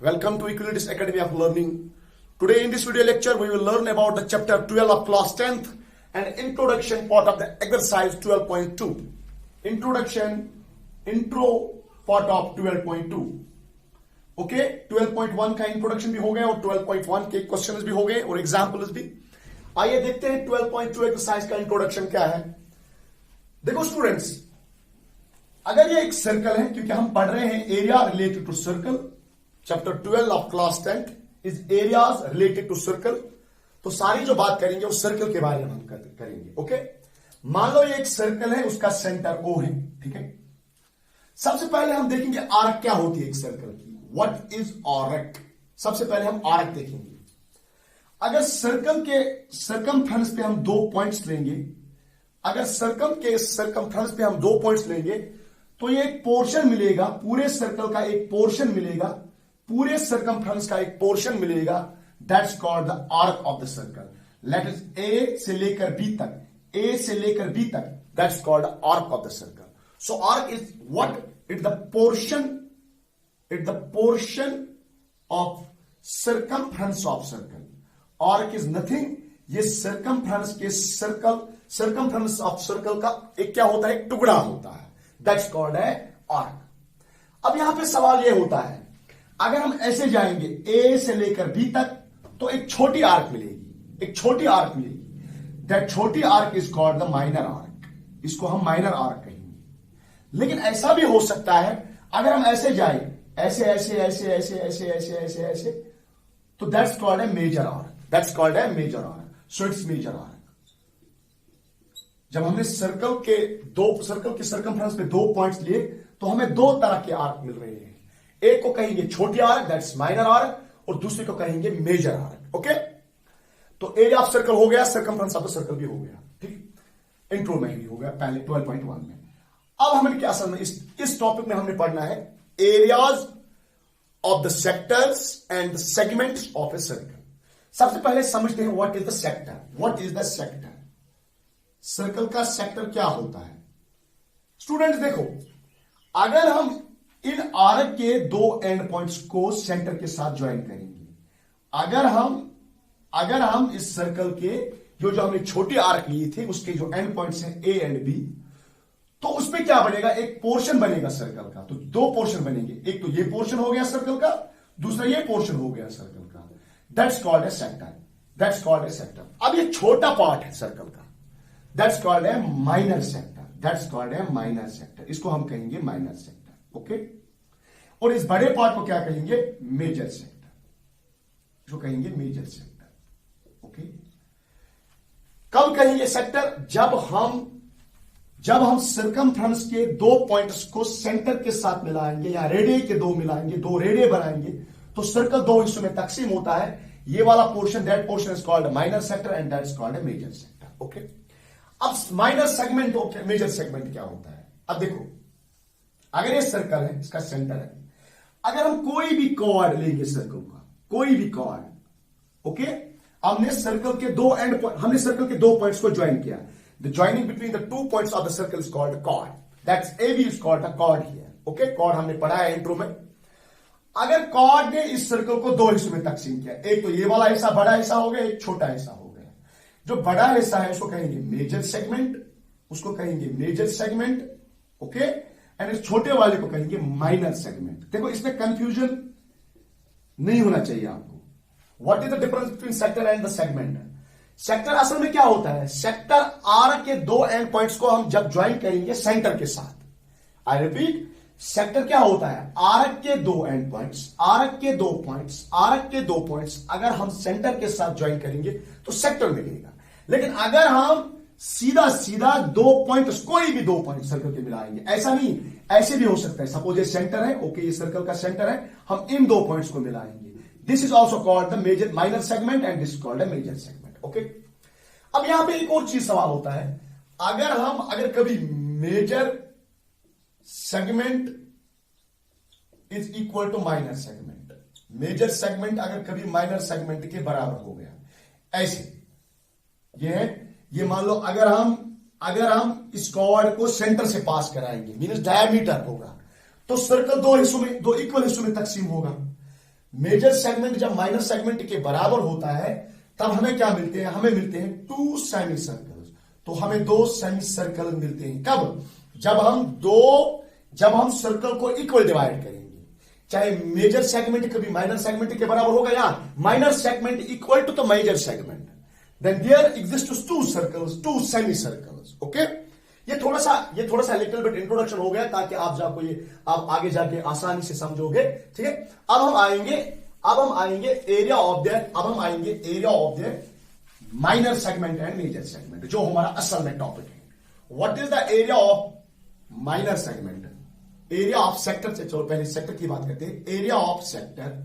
Welcome to Equilitis Academy of Learning. Today in this video lecture we will learn about the chapter 12 of class 10th and introduction part of the exercise 12.2. Intro part of 12.2. Okay 12.1 का introduction भी हो गया और 12.1 के questions भी हो गए और एग्जांपल्स भी। आइए देखते हैं 12.2 एक्सरसाइज का इंट्रोडक्शन क्या है। देखो स्टूडेंट्स, अगर ये एक सर्कल है, क्योंकि हम पढ़ रहे हैं area related to circle, chapter 12 of class 10 is areas related to circle, तो सारी जो बात करेंगे वो सर्कल के बारे में हम करेंगे। ओके, मान लो ये एक सर्कल है, उसका सेंटर O है, ठीक है। सबसे पहले हम देखेंगे आर्क क्या होती है एक सर्कल की। What is arc? सबसे पहले हम आर्क देखेंगे। अगर सर्कल के सर्कमफ्रेंस पे हम 2 पॉइंट्स लेंगे, अगर सर्कल के सर्कमफ्रेंस पे हम 2 पॉइंट्स लेंगे तो ये एक पोर्शन मिलेगा, पूरे सर्कल का एक पोर्शन मिलेगा, पूरे सर्कमफ्रेंस का एक पोर्शन मिलेगा। That's called the arc of the circle. Let is A से लेकर बी तक, ए से लेकर बी तक, that's called arc of the circle. So arc is what? It the portion of circumference of circle. Arc is nothing, ये circumference के circumference of circle का एक क्या होता है, एक टुकड़ा होता है। That's called है arc। अब यहां पे सवाल ये होता है, अगर हम ऐसे जाएंगे A से लेकर B तक तो एक छोटी आर्क मिलेगी, एक छोटी आर्क मिलेगी। That छोटी arc is called the minor arc। इसको हम minor arc कहेंगे। लेकिन ऐसा भी हो सकता है, अगर हम ऐसे जाए ऐसे ऐसे ऐसे ऐसे ऐसे ऐसे ऐसे ऐसे, तो दैट्स कॉल्ड है मेजर आर्क। दैट्स कॉल्ड है major arc. So it's major arc. जब हमने सर्कल के सर्कमफ्रेंस पे 2 पॉइंट्स लिए तो हमें 2 तरह के आर्क मिल रहे हैं। एक को कहेंगे छोटी आर्क, दैट्स माइनर आर्क, और दूसरे को कहेंगे मेजर आर्क। ओके, तो एरिया ऑफ सर्कल हो गया, सर्कमफ्रेंस ऑफ द सर्कल भी हो गया, ठीक। इंट्रो में भी हो गया पहले 12.1 में। अब हमें क्या समझना, इस टॉपिक में हमने पढ़ना है areas of the sectors and the segments of a circle. सबसे पहले समझते हैं what is the sector. What is the sector? Circle का सेक्टर क्या होता है? स्टूडेंट्स देखो, अगर हम इन आर्क के 2 एंड पॉइंट्स को सेंटर के साथ ज्वाइन करेंगे, अगर हम इस सर्कल के जो हमने छोटी आर्क ली थी उसके जो एंड पॉइंट्स हैं A एंड B, तो उसमें क्या बनेगा, एक पोर्शन बनेगा सर्कल का। तो 2 पोर्शन बनेंगे, एक तो ये पोर्शन हो गया सर्कल का, दूसरा ये पोर्शन हो गया सर्कल का। That's called A sector. That's called A sector. अब ये छोटा पार्ट है सर्कल का, that's called a minor sector. That's called a minor sector. इसको हम कहेंगे माइनर सेक्टर। ओके, और इस बड़े पार्ट को क्या कहेंगे, मेजर सेक्टर। इसको कहेंगे मेजर सेक्टर। ओके, कब कहेंगे सेक्टर? जब हम सर्कमफ्रेंस के 2 पॉइंट्स को सेंटर के साथ मिलाएंगे या रेडियस के 2 मिलाएंगे, 2 रेडियस बनाएंगे, तो सर्कल 2 हिस्सों में तकसीम होता है। ये वाला portion, that portion is called minor sector and that is called a major sector. Okay, अब माइनर सेगमेंट और मेजर सेगमेंट क्या होता है? अब देखो, अगर ये सर्कल है, इसका सेंटर है, अगर हम कोई भी कॉर्ड लेंगे सर्कल का, कोई भी कॉर्ड, ओके, हमने सर्कल के 2 एंड पॉइंट, हमने सर्कल के 2 पॉइंट्स को ज्वाइन किया। The joining between the 2 points of the circle is called a chord. That's AB is called a chord here. Okay, chord हमने पढ़ा है इंट्रो में। अगर chord ने इस सर्कल को 2 हिस्सों में तकसीम किया, एक तो ये वाला हिस्सा बड़ा हिस्सा हो गया, एक छोटा हिस्सा हो गया। जो बड़ा हिस्सा है उसको कहेंगे मेजर सेगमेंट, उसको कहेंगे मेजर सेगमेंट। ओके, एंड इस छोटे वाले को कहेंगे माइनर सेगमेंट। देखो, इसमें कंफ्यूजन नहीं होना चाहिए आपको। What is the difference between sector and the segment? Sector असल में क्या होता है? सेक्टर आर्क के 2 एंड पॉइंट्स को हम जब ज्वाइन करेंगे सेंटर के साथ, आई रिपीट, सेक्टर क्या होता है? आर्क के 2 एंड पॉइंट्स, आर्क के 2 पॉइंट्स अगर हम सेंटर के साथ ज्वाइन करेंगे तो सेक्टर मिलेगा। लेकिन अगर हम सीधा 2 पॉइंट्स, कोई भी 2 पॉइंट सर्कल के मिलाएंगे, ऐसा नहीं, ऐसे भी हो सकता है। सपोज ये सेंटर है, ओके, ये सर्कल का सेंटर है, हम इन 2 पॉइंट्स को मिलाएंगे। This is also called the major minor segment and this called the major segment. Okay, अब यहां पे एक और चीज सवाल होता है, अगर कभी major segment is equal to minor segment, major segment अगर कभी माइनर सेगमेंट के बराबर हो गया, ऐसे ये मान लो, अगर हम इस कॉर्ड को सेंटर से पास कराएंगे, मींस डायमीटर होगा, तो सर्कल 2 हिस्सों में, 2 इक्वल हिस्सों में तकसीम होगा। मेजर सेगमेंट जब माइनर सेगमेंट के बराबर होता है तब हमें क्या मिलते हैं, हमें मिलते हैं 2 सेमी सर्कल्स। तो हमें 2 सेमी सर्कल मिलते हैं कब, जब हम सर्कल को इक्वल डिवाइड करेंगे, चाहे मेजर सेगमेंट कभी माइनर सेगमेंट के बराबर होगा या minor segment equal to the major segment, then there exist 2 circles, 2 semi circles. Okay, ये थोड़ा सा लिटिल बिट इंट्रोडक्शन हो गया ताकि आप आगे जाके आसानी से समझोगे। ठीक है, अब हम आएंगे area of the minor segment and major segment, जो हमारा असल में टॉपिक है। What is the area of minor segment, area of sector से, चलो पहले सेक्टर की बात करते हैं। एरिया ऑफ सेक्टर,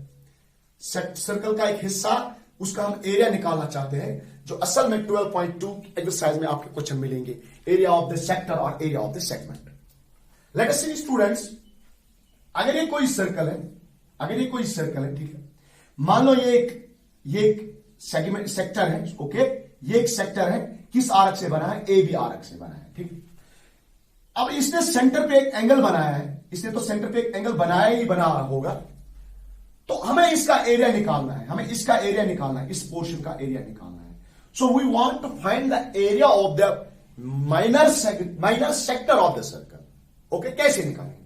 सर्कल का एक हिस्सा, उसका हम एरिया निकालना चाहते हैं, जो असल में 12.2 एक्सरसाइज में आपके क्वेश्चन मिलेंगे, एरिया ऑफ द सेक्टर और area of the segment. Let us see students, अगर ये कोई सर्कल है, ठीक है, मान लो ये एक सेगमेंट सेक्टर है, ओके, ये एक सेक्टर है, किस आर्क से बना है, ए बी आर्क से बना है। ठीक है, अब इसने सेंटर पे एक एंगल बनाया है, इसने तो सेंटर पे एक एंगल बनाया ही बना होगा, तो हमें इसका एरिया निकालना है, इस पोर्शन का एरिया निकालना है। So we want to find the area of the minor sector of the circle. Okay, कैसे निकालेंगे?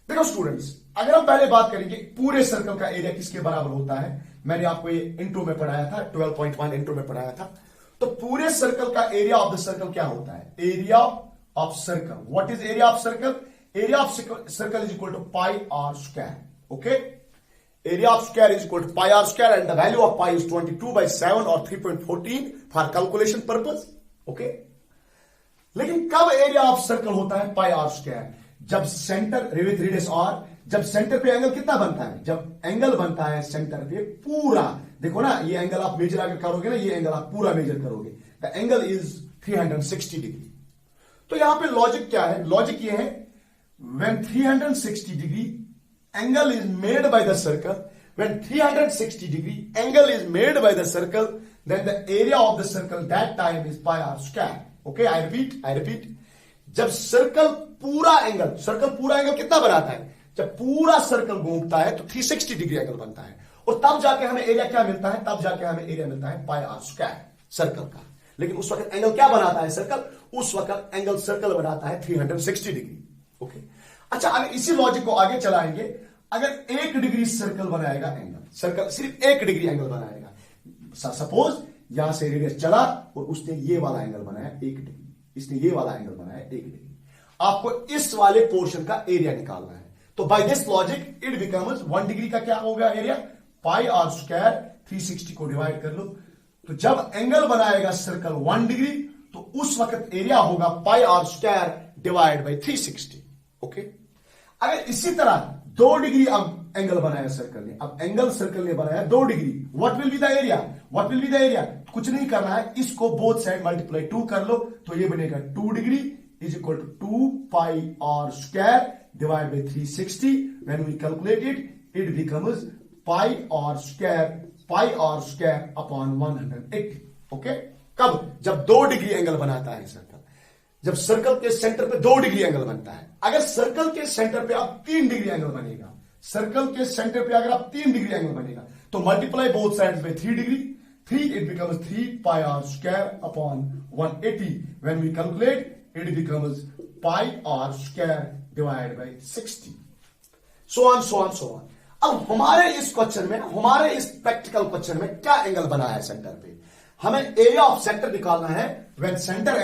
देखो स्टूडेंट्स, अगर हम पहले बात करेंगे पूरे सर्कल का एरिया किसके बराबर होता है, मैंने आपको ये इंट्रो में पढ़ाया था, 12.1 इंट्रो में पढ़ाया था। तो पूरे सर्कल का एरिया ऑफ द सर्कल क्या होता है, area of circle. What is area of circle? Area of circle is equal to pi r square. Okay, area of square is equal to pi r square and the value of pi is 22/7 or 3.14 for calculation purpose. Okay, लेकिन कब area of circle होता है पाई r square? जब centre with radius are, जब centre पे angle कितना बनता है, जब एंगल बनता है सेंटर पे पूरा, देखो ना, ये एंगल आप मेजर अगर करोगे ना, ये एंगल आप पूरा मेजर करोगे, द एंगल इज 360 डिग्री। तो यहां पे लॉजिक क्या है? लॉजिक ये है, when 360 degree angle is made by the circle, when 360 degree angle is made by the circle, then the area of the circle that time is pi r square. Okay, I repeat, जब circle पूरा angle कितना बनाता है, जब पूरा circle घूमता है तो 360 डिग्री एंगल बनता है, और तब जाके हमें एरिया क्या मिलता है, तब जाके हमें एरिया मिलता है पाई आर स्क्वायर सर्कल का। लेकिन उस वक्त एंगल क्या बनाता है सर्कल, उस वक्त एंगल सर्कल बनाता है 360 डिग्री। ओके, अच्छा, अगर इसी लॉजिक को आगे चलाएंगे, अगर 1 डिग्री सर्कल बनाएगा एंगल, सर्कल सिर्फ 1 डिग्री एंगल बनाएगा, सपोज यहां से रेडियस चला और उसने ये वाला एंगल बनाया 1 डिग्री, इसने ये वाला एंगल बनाया 1 डिग्री, आपको इस वाले पोर्शन का एरिया निकालना है। तो by this logic it becomes 1 degree का क्या होगा एरिया, पाई आर स्क्वायर, 360 को डिवाइड कर लो, तो जब एंगल बनाएगा सर्कल 1 डिग्री तो उस वक्त एरिया होगा pi r square divide by 360। Okay, अगर इसी तरह 2 डिग्री अब एंगल बनाया सर्कल ने, अब एंगल सर्कल ने बनाया 2 degree, what will be the area, कुछ नहीं करना है, इसको बोथ साइड मल्टीप्लाई 2 कर लो, तो ये बनेगा 2 degree is equal to 2 pi r square divide by 360। When we calculate it becomes pi r square upon 180। Okay, कब, जब 2 डिग्री एंगल बनाता है सर्कल, जब सर्कल के सेंटर पे 2 डिग्री एंगल बनता है। अगर सर्कल के सेंटर पे आप 3 डिग्री एंगल बनेगा, सर्कल के सेंटर पे अगर आप 3 डिग्री एंगल बनेगा, तो multiply both sides by 3 degree, 3 it becomes 3 pi r square upon 180। When we calculate it becomes pi r square divide by 60, so on. अब हमारे इस क्वेश्चन में, हमारे इस प्रैक्टिकल क्वेश्चन में क्या एंगल बना है सेंटर पे, हमें एरिया ऑफ सेक्टर निकालना है। व्हेन सेंट्रल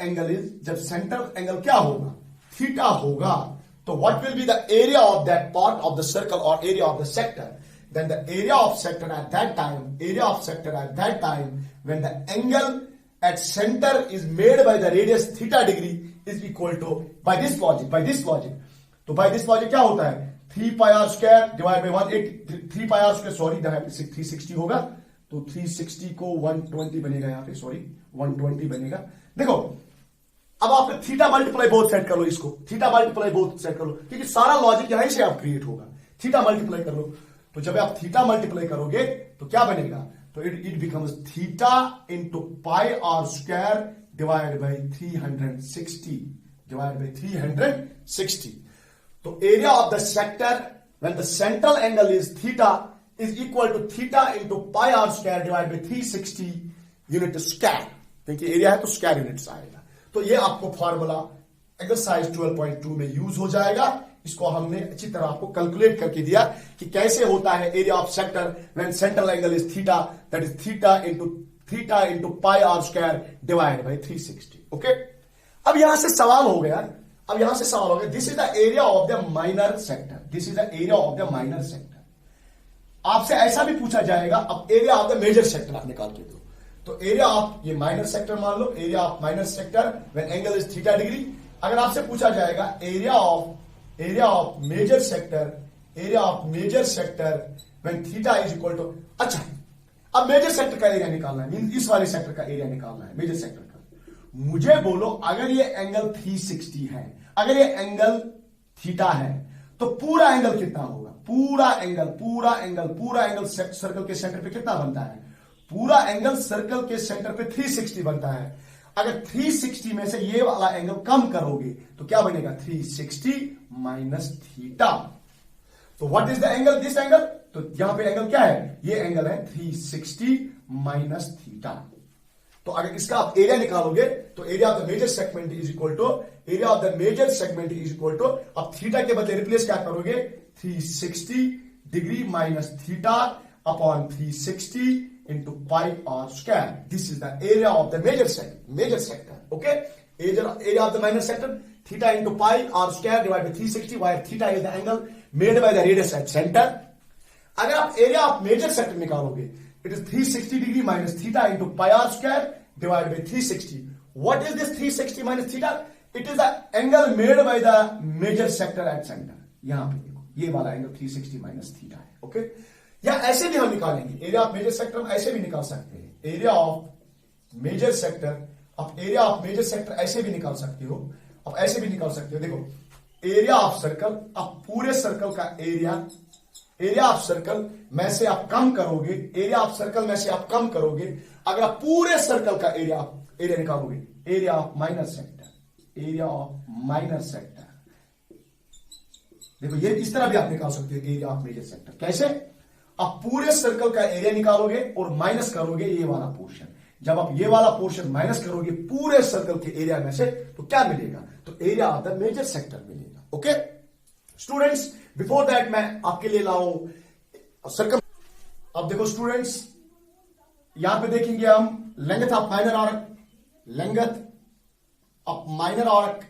एंगल इज जब सेंट्रल एंगल क्या होगा, थीटा होगा, तो what will be the area of that part of the circle और area of the sector, then the area of sector at that time when the angle at centre is made by the radius theta degree is equal to, by this logic, तो by this logic क्या होता है, 3 pi r square divide bye 180, 3 pi r square, sorry 360 होगा, तो 360 को 120 बनेगा, यहां पे सॉरी 120 बनेगा। देखो, अब आप थीटा मल्टीप्लाई बोथ साइड कर लो, इसको थीटा मल्टीप्लाई बोथ साइड कर लो, क्योंकि सारा लॉजिक यहीं से आप क्रिएट होगा। थीटा मल्टीप्लाई कर लो, तो जब आप थीटा मल्टीप्लाई करोगे तो क्या बनेगा, तो it becomes theta into pi r square divide by 360। तो area of the sector when the central angle is theta is equal to theta into pi r square divide by 360 unit square, क्योंकि area है तो square units आएगा। तो ये आपको formula exercise 12.2 में use हो जाएगा। इसको हमने अच्छी तरह आपको कैलकुलेट करके दिया कि कैसे होता है area of sector when central angle is theta, that is theta into pi r square divide by 360। Okay, अब यहां से सवाल हो गया, this is the area of the minor sector, this is the area of the minor sector. आपसे ऐसा भी पूछा जाएगा, अब area of the major sector आप निकाल के दो। तो एरिया ऑफ ये माइनर सेक्टर मान लो, area of minor sector when angle is theta degree. अगर आपसे पूछा जाएगा area of major sector when theta is equal to, अच्छा अब मेजर सेक्टर का एरिया निकालना है, मीन इस वाले सेक्टर का एरिया निकालना है, मेजर सेक्टर का। मुझे बोलो अगर ये एंगल 360 है, अगर ये एंगल थीटा है, तो पूरा एंगल कितना होगा? पूरा एंगल सर्कल के सेंटर पे कितना बनता है? पूरा एंगल सर्कल के सेंटर पे 360 बनता है। अगर 360 में से ये वाला एंगल कम करोगे तो क्या बनेगा? 360 माइनस थीटा। तो what is the angle? This angle, तो यहां पे एंगल क्या है? ये एंगल है 360 माइनस थीटा। तो अगर इसका आप एरिया निकालोगे तो area of the major segment is equal to अब थीटा के बदले रिप्लेस क्या करोगे? 360 degree minus theta upon 360 into pi r square. This is the area of the major sector. Okay, area of the minor sector, theta into pi r square divided by 360, where theta is the angle made by the radius at center. अगर आप area of major sector निकालोगे, it is 360 degree minus theta into pi r square divided by 360. What is this 360 minus theta? It is the angle made by the major sector at center. यहां पे देखो, ये वाला angle 360 minus theta है। Okay, या ऐसे भी हम निकालेंगे, एरिया ऑफ मेजर सेक्टर हम ऐसे भी निकाल सकते हैं, एरिया ऑफ मेजर सेक्टर, आप एरिया ऑफ मेजर सेक्टर ऐसे भी निकाल सकते हो, आप ऐसे भी निकाल सकते हो। देखो, एरिया ऑफ सर्कल, आप पूरे सर्कल का एरिया ऑफ सर्कल में से आप कम करोगे, एरिया ऑफ सर्कल में से आप कम करोगे, अगर आप पूरे सर्कल का एरिया निकालोगे, एरिया ऑफ माइनर सेक्टर, देखो ये इस तरह भी आप निकाल सकते हो एरिया ऑफ मेजर सेक्टर। कैसे? आप पूरे सर्कल का एरिया निकालोगे और माइनस करोगे ये वाला पोर्शन। जब आप ये वाला पोर्शन माइनस करोगे पूरे सर्कल के एरिया में से, तो क्या मिलेगा? तो area of the major sector मिलेगा। ओके स्टूडेंट्स, बिफोर दैट मैं आपके लिए लाऊं सर्कल। अब देखो स्टूडेंट्स, यहां पे देखेंगे हम length of minor arc, length of minor arc.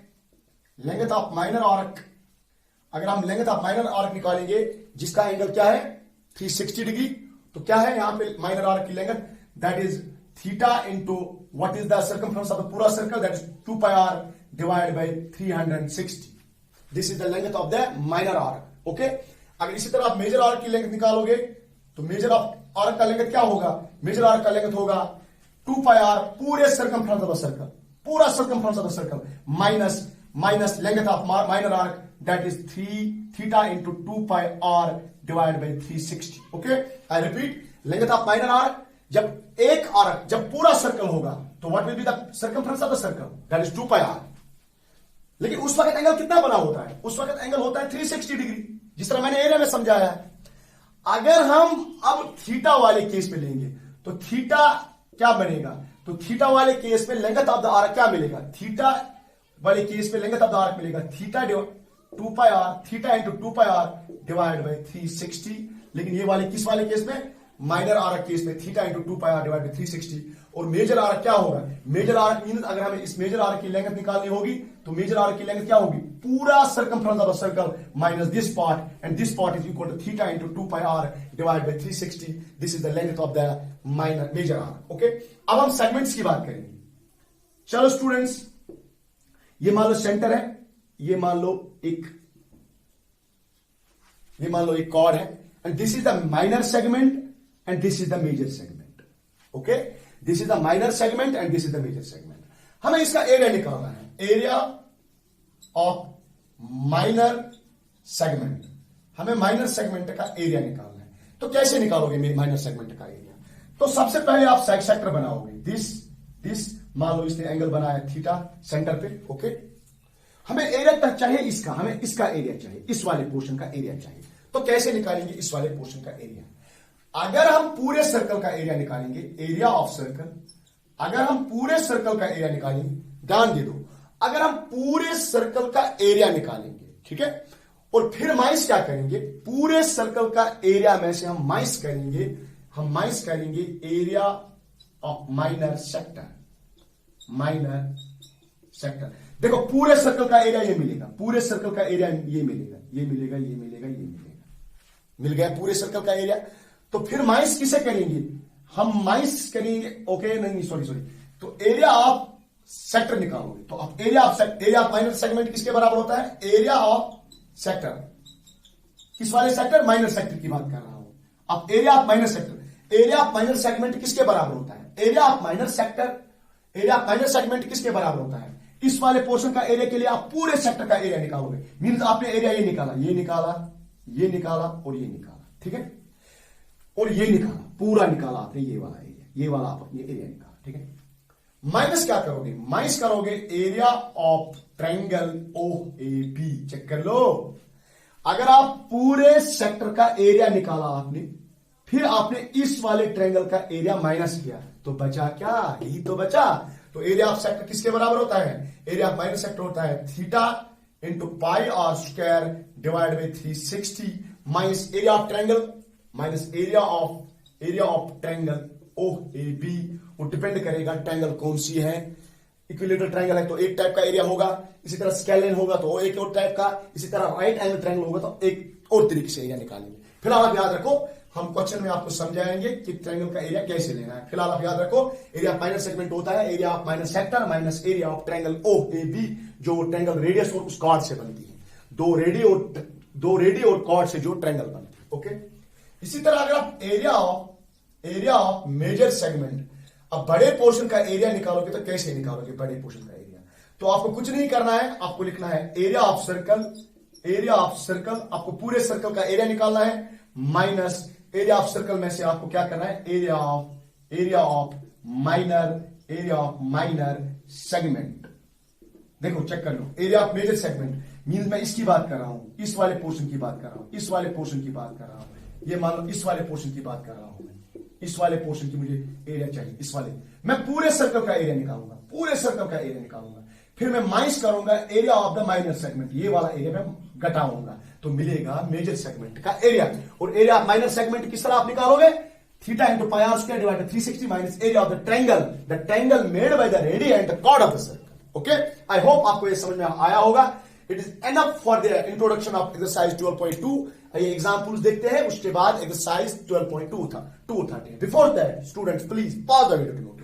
अगर हम लेंथ ऑफ माइनर आर्क निकालेंगे जिसका एंगल क्या है? 360 डिग्री। तो क्या है यहां पे माइनर आर्क की length? That is theta into what is the circumference of the पूरा circle, that is 2 pi r divide by 360। This is the length of the minor arc. Okay, अगर इसी तरह आप मेजर आर्क की length निकालोगे तो major arc का length क्या होगा? मेजर आर्क का लेंथ होगा 2 पाई आर पूरे सर्कमफ्रेंस ऑफ द सर्कल, पूरा circumference of the circle minus length of minor arc, that is 3 theta into 2 pi r divided by 360. Okay, I repeat, length of minor arc, जब एक arc, जब पूरा circle होगा तो what will be the circumference of the circle? That is 2 pi r. लेकिन उस वक्त angle कितना बना होता है? उस वक्त एंगल होता है 360 डिग्री, जिस तरह मैंने एरिया में समझाया है। अगर हम अब थीटा वाले केस में लेंगे तो थीटा क्या बनेगा? तो थीटा वाले केस में लेंथ ऑफ द आर्क क्या मिलेगा? थीटा वाले केस में लेंथ ऑफ द आर्क मिलेगा theta 2 pi r, theta into 2 pi r divide by 360। लेकिन ये वाले किस वाले केस में? माइनर आर्क केस में theta into 2 pi r divide by 360। और मेजर आर्क क्या होगा? मेजर आर्क मीन अगर हमें इस मेजर आर्क की लेंथ निकालनी होगी तो मेजर आर्क की लेंथ क्या होगी? पूरा circumference of the circle minus this part, and this part is equal to theta into 2 pi r divide by 360। This is the length of the major arc. Okay, अब हम segments की बात करेंगे। चलो स्टूडेंट्स, ये मान लो सेंटर है, ये मान लो एक कॉर्ड है, and this is the minor segment and this is the major segment. Okay, this is the minor segment and this is the major segment. हमें इसका एरिया निकालना है, एरिया ऑफ माइनर सेगमेंट। हमें माइनर सेगमेंट का area निकालना है। तो कैसे निकालोगे माइनर सेगमेंट का एरिया? तो सबसे पहले आप सेक्टर बनाओगे, दिस मान लो इसने एंगल बनाया थीटा सेंटर पे। ओके, हमें एरिया चाहिए इसका, हमें इसका एरिया चाहिए, इस वाले पोर्शन का एरिया चाहिए। तो कैसे निकालेंगे इस वाले पोर्शन का एरिया? अगर हम पूरे सर्कल का एरिया निकालेंगे, एरिया ऑफ सर्कल, अगर हम पूरे सर्कल का एरिया निकालेंगे, ध्यान दे दो, अगर हम पूरे सर्कल का एरिया निकालेंगे, ठीक है, और फिर माइनस क्या करेंगे, पूरे सर्कल का एरिया में से हम माइनस करेंगे area of minor sector, minor sector. देखो पूरे सर्कल का एरिया ये मिलेगा, पूरे सर्कल का एरिया ये मिलेगा, ये मिलेगा, ये मिलेगा, ये मिलेगा, मिल गया पूरे सर्कल का एरिया। तो फिर माइनस किसे करेंगे, हम माइनस करेंगे, ओके नहीं सॉरी, तो एरिया ऑफ सेक्टर निकालोगे, तो अब एरिया ऑफ माइनर सेगमेंट किसके बराबर होता है, एरिया ऑफ सेक्टर, किस वाले सेक्टर, माइनर सेक्टर की बात कर रहा हूं। अब area of minor sector, area of minor segment किसके बराबर होता है, एरिया ऑफ माइनर सेगमेंट किसके बराबर होता है, इस वाले पोर्शन का एरिया के लिए आप पूरे सेक्टर का एरिया निकालोगे। मींस आपने एरिया ये निकाला, ये निकाला, ये निकाला और ये निकाला, ठीक है, और ये निकाला, पूरा निकाला आपने ये वाला एरिया, ये वाला आप अपने एरिया निकाला, ठीक है। माइनस क्या करोगे, माइनस करोगे area of triangle OAB। Check कर लो, अगर आप पूरे सेक्टर का एरिया निकाला आपने, फिर आपने इस वाले ट्रायंगल का एरिया माइनस किया, तो बचा क्या, यही तो बचा। तो एरिया ऑफ सेक्टर किसके बराबर होता है, एरिया ऑफ माइनस सेक्टर होता है theta into pi r square divide by 360 minus area of triangle minus area of triangle OAB। वो डिपेंड करेगा ट्रायंगल कौन सी है, इक्विलेटरल ट्रायंगल है तो एक टाइप का एरिया होगा, इसी तरह स्केलिन होगा तो एक और टाइप का, इसी तरह राइट एंगल ट्रायंगल होगा तो एक और तरीके से एरिया निकालेंगे। फिलहाल आप याद रखो, हम क्वेश्चन में आपको समझाएंगे कि ट्रायंगल का एरिया कैसे लेना है। फिलहाल आप याद रखो, एरिया ऑफ माइनर सेगमेंट होता है area of minor sector minus area of triangle OAB, जो ट्रायंगल रेडियस और उस कॉर्ड से बनती है, दो रेडी और कॉर्ड से जो ट्रायंगल बनती है, ओके। इसी तरह अगर आप एरिया ऑफ मेजर सेगमेंट, अब बड़े पोर्शन का एरिया निकालोगे तो कैसे निकालोगे बड़े पोर्शन का एरिया, तो आपको कुछ नहीं करना है, आपको लिखना है एरिया ऑफ सर्कल, आपको पूरे सर्कल का एरिया निकालना है, माइनस एरिया ऑफ सर्कल में से आपको क्या करना है, एरिया ऑफ माइनर सेगमेंट। देखो चेक कर लो, area of major segment means मैं इसकी बात कर रहा हूं, इस वाले पोर्शन की बात कर रहा हूं, इस वाले पोर्शन की बात कर रहा हूं, ये मान लो इस वाले पोर्शन की बात कर रहा हूं, इस वाले पोर्शन की मुझे एरिया चाहिए, इस वाले मैं पूरे सर्कल का एरिया निकालूंगा, पूरे सर्कल का एरिया निकालूंगा, फिर मैं माइनस करूंगा area of the minor segment, ये वाला एरिया मैं घटाऊंगा तो मिलेगा मेजर सेगमेंट का एरिया। और एरिया ऑफ माइनर सेगमेंट किस तरह आप निकालोगे, theta into pi r square divided 360 minus area of the triangle made by the radii and the chord of the circle. Okay, I hope आपको ये समझ में आया होगा। It is enough for the introduction of exercise 12.2। ये examples देखते हैं, उसके बाद एक्सरसाइज 12.2 था 230। Before that students please pause the video to note it.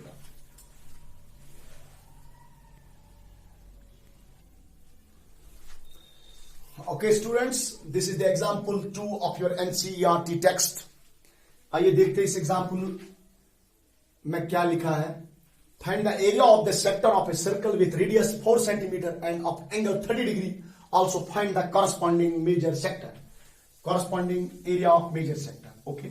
Okay students, this is the example 2 of your NCERT text। आइए देखते हैं इस एग्जाम्पल में क्या लिखा है। Find the area of the sector of a circle with radius 4 centimetre and of angle 30 degree. Also find the corresponding major sector, corresponding area of major sector. Okay,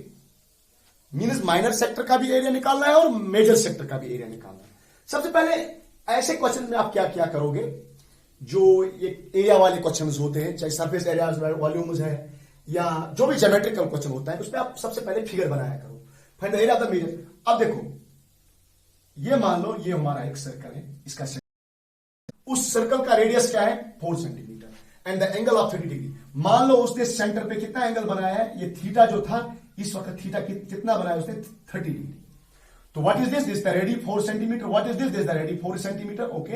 means minor sector का भी area निकालना है और major sector का भी area निकालना है। सबसे पहले ऐसे क्वेश्चन में आप क्या क्या करोगे, जो ये एरिया वाले क्वेश्चंस होते हैं, चाहे सरफेस एरियाज वॉल्यूम्स है या जो भी ज्योमेट्रिकल क्वेश्चन होता है, उसमें आप सबसे पहले फिगर बनाया करो। Find the area of the major. अब देखो, ये मान लो ये हमारा एक सर्कल है, इसका उस सर्कल का रेडियस क्या है 4 centimetre and the angle of 30 degree. मान लो उसने सेंटर पे कितना एंगल बनाया है, ये थीटा जो था इस वक्त थीटा कितना बनाया उसने 30 डिग्री। तो what is this the ready 4 centimetre, what is this the ready 4 centimetre. Okay,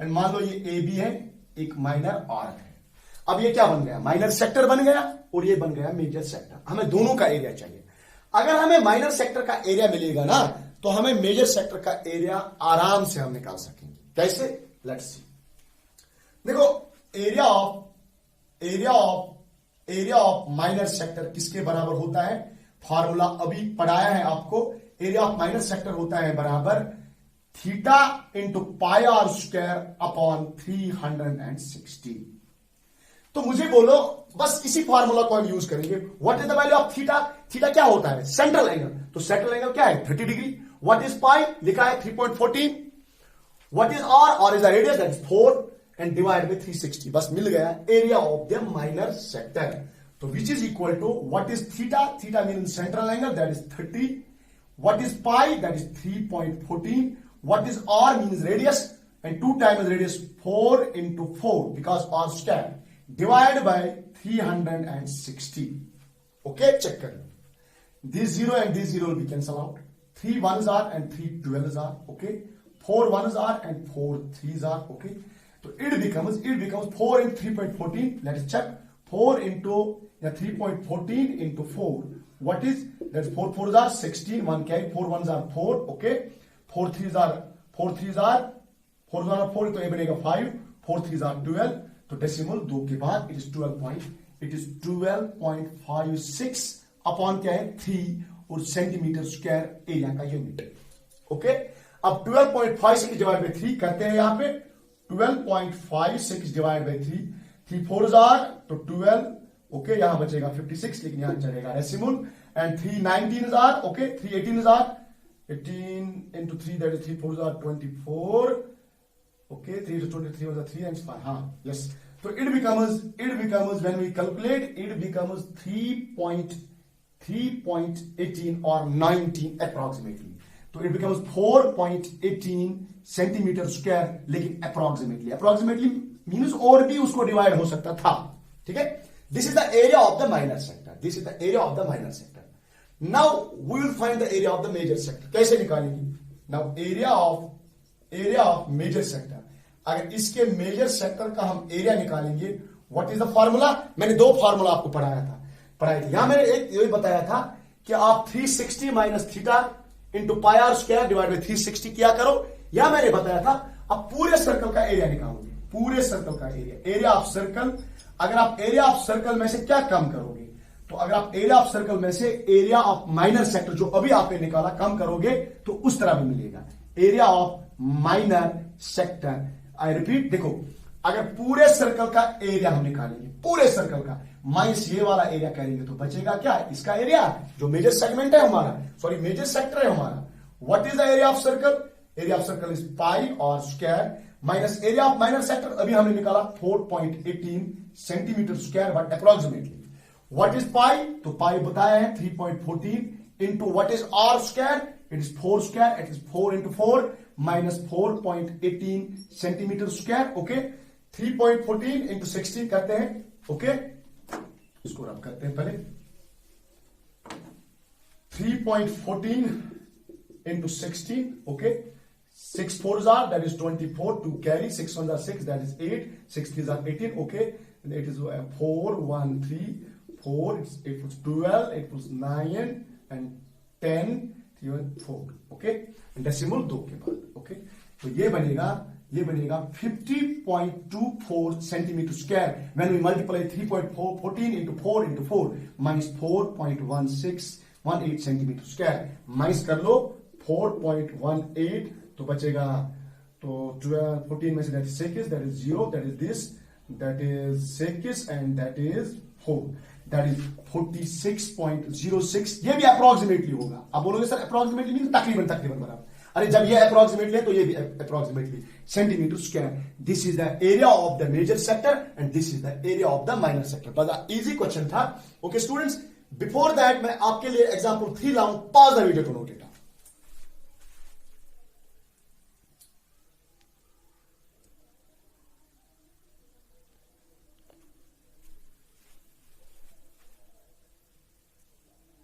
and मान लो ये ए बी है, एक माइनर आर्क है। अब ये क्या बन गया, माइनर सेक्टर बन गया और ये बन गया मेजर सेक्टर। हमें दोनों का एरिया चाहिए। अगर हमें माइनर सेक्टर का एरिया मिलेगा ना, तो हमें मेजर सेक्टर का एरिया आराम से हम निकाल सकेंगे। कैसे, लेट्स सी। देखो, एरिया ऑफ माइनर सेक्टर किसके बराबर होता है, फॉर्मूला अभी पढ़ाया है आपको। एरिया ऑफ माइनर सेक्टर होता है बराबर theta into pi r square upon 360। तो मुझे बोलो, बस इसी फॉर्मूला को हम यूज करेंगे। What is the value of theta, theta क्या होता है सेंट्रल एंगल, तो सेंट्रल एंगल क्या है 30 डिग्री। व्हाट इज पाई, लिखा है 3.14। What is r, r is the radius that is 4 and divide by 360, बस मिल गया area of the minor sector. तो which is equal to what is theta, theta mean central angle that is 30, what is pi that is 3.14, what is r means radius and 2 times radius 4 into 4 because r square divide by 360। Okay, check कर लो, this 0 and this 0 will be cancel out, 3 1s are and 3 12s are, okay, 4 1s are and 4 3s are, okay, so it becomes 4 into 3.14, let us check, 4 into 3.14 into 4, what is that's 4 4s are 16, 1 carry, 4 1s are 4, okay, 4 3s are 4 4 तो ये बनेगा 5, 4 3s are 12, तो decimal 2 के बाद it is 12.56 upon क्या है 3 और centimetre square area का यूनिट। ओके, अब 12.56 डिवाइड बाय 3 करते हैं, यहां पे 12.56 डिवाइड बाय 3, 3 4s are तो 12, ओके, यहां बचेगा 56, लेकिन यहां चलेगा decimal, and 3 19s are, okay, 3 18s are, 18 into 3 that is 3 4s are 24, okay, 3 to 23 was 3 and 5, हाँ, yes, so it becomes when we calculate it becomes 3.18 or 19 approximately, तो it becomes 4.18 centimetre square, लेकिन approximately means और भी उसको divide हो सकता था, ठीक है। This is the area of the minor sector, now we will find the area of the major sector. कैसे निकालेंगे? Now area of major sector, अगर इसके मेजर सेक्टर का हम एरिया निकालेंगे, व्हाट इज द फॉर्मूला? मैंने 2 फॉर्मूला आपको पढ़ाई थी, यहां मैंने एक ये बताया था कि आप 360 minus theta into pi r square divide by 360 किया करो, या मैंने बताया था अब पूरे सर्कल का एरिया निकालोगे, पूरे सर्कल का एरिया ऑफ सर्कल। अगर आप एरिया ऑफ सर्कल में से क्या कम करोगे, तो अगर आप एरिया ऑफ सर्कल में से एरिया ऑफ माइनर सेक्टर जो अभी आपने निकाला कम करोगे, तो उस तरह भी मिलेगा area of minor sector. I repeat, देखो, अगर पूरे सर्कल का एरिया हम निकालेंगे, पूरे सर्कल का माइनस ये वाला एरिया करेंगे, तो बचेगा क्या? इसका एरिया, जो मेजर सेगमेंट है हमारा, सॉरी मेजर सेक्टर है हमारा। What is the area of circle? Area of circle is pi r square minus area of minor sector, अभी हमने निकाला 4.18 centimetre square, but approximately. What is pi? तो pi बताया है 3.14 into what is r square, it is 4 square, it is 4 into 4 minus 4.18 centimetre square, okay. 3.14 into 16 करते हैं, okay, इसको रब करते हैं पहले। 3.14 into 16, okay, 6 4s are that is 24, 2 carry, 6 1s are 6 that is 8, 6 3s are 18, okay, and it is 4 1 3 4, it was 12, it was 9 and 10 3 4, okay, decimal 2 के बाद, okay. तो ये बनेगा 50.24 centimetre square when we multiply 3.14 into 4 into 4 minus 4.1618 centimetre square, minus कर लो 4.18, तो बचेगा, तो 12 14 में say that is 6, that is 0, that is this, that is 6 and that is 4, that is 46.06। ये भी अप्रोक्सीमेटली होगा। अब बोलोगे सर अप्रोक्सीमेटली मीन तकरीबन बराबर। अरे जब ये अप्रोक्सीमेटली है तो ये भी approximately centimetre square. This is the area of the major sector and this is the area of the minor sector. बड़ा इजी क्वेश्चन था, ओके स्टूडेंट्स। बिफोर दैट मैं आपके लिए एग्जांपल 3 लाऊं, pause the video to note it.